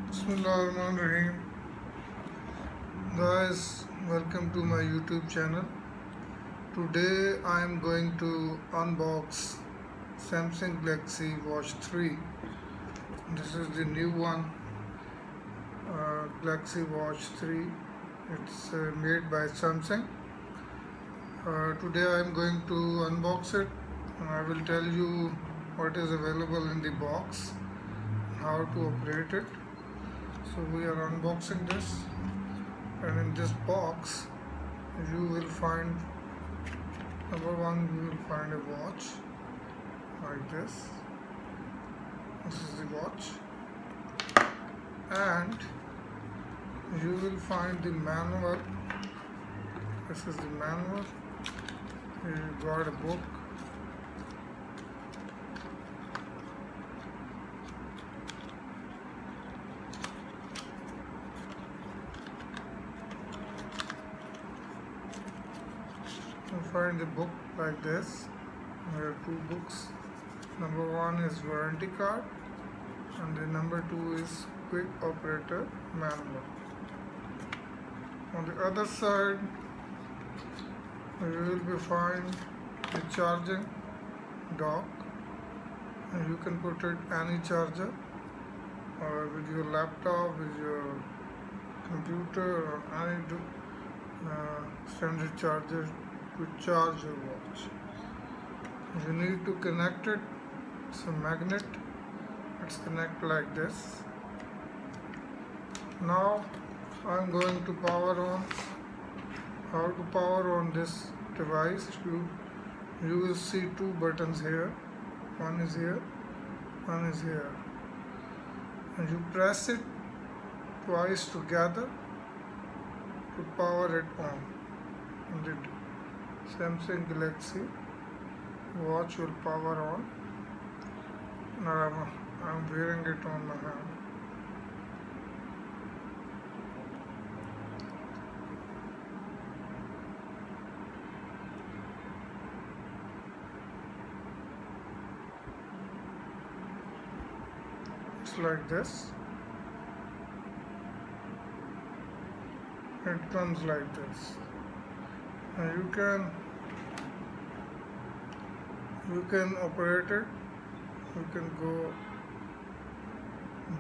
Bismillahirrahmanirrahim. Guys, welcome to my YouTube channel. Today I am going to unbox Samsung Galaxy Watch 3. This is the new one, Galaxy Watch 3. It's made by Samsung. Today I am going to unbox it and I will tell you what is available in the box, how to operate it. So we are unboxing this, and in this box you will find, number one, you will find a watch like this. This is the watch, and you will find the manual. This is the manual. You got a book. You find the book like this. There are two books. Number one is warranty card, and the number two is quick operator manual. On the other side, you will be find the charging dock, and you can put it any charger, or with your laptop, with your computer, or any standard charger to charge your watch. You need to connect it. It's a magnet. It's connect like this. Now I'm going to power on. How to power on this device? You will see two buttons here. One is here, one is here. And you press it twice together to power it on. And the Samsung Galaxy watch will power on. Now I'm wearing it on my hand. It's like this. It comes like this. And you can operate it. You can go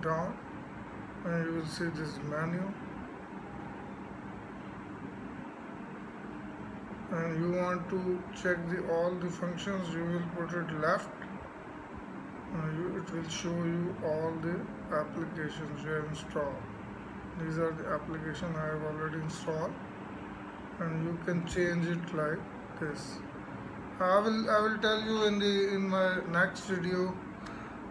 down and you will see this menu, and you want to check all the functions, you will put it left, and it will show you all the applications you have installed. These are the applications I have already installed, and you can change it like this. I will tell you in my next video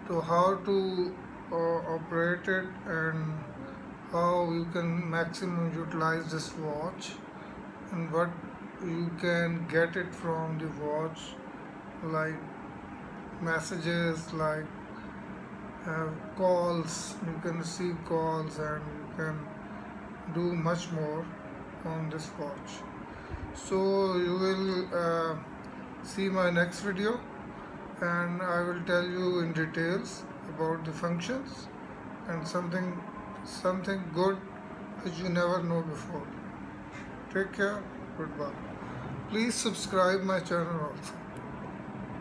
to how to operate it and how you can maximum utilize this watch and what you can get it from the watch, like messages, like calls. You can receive calls and you can do much more on this watch. So you will see my next video, and I will tell you in details about the functions and something good which you never know before. Take care. Goodbye. Please subscribe my channel also.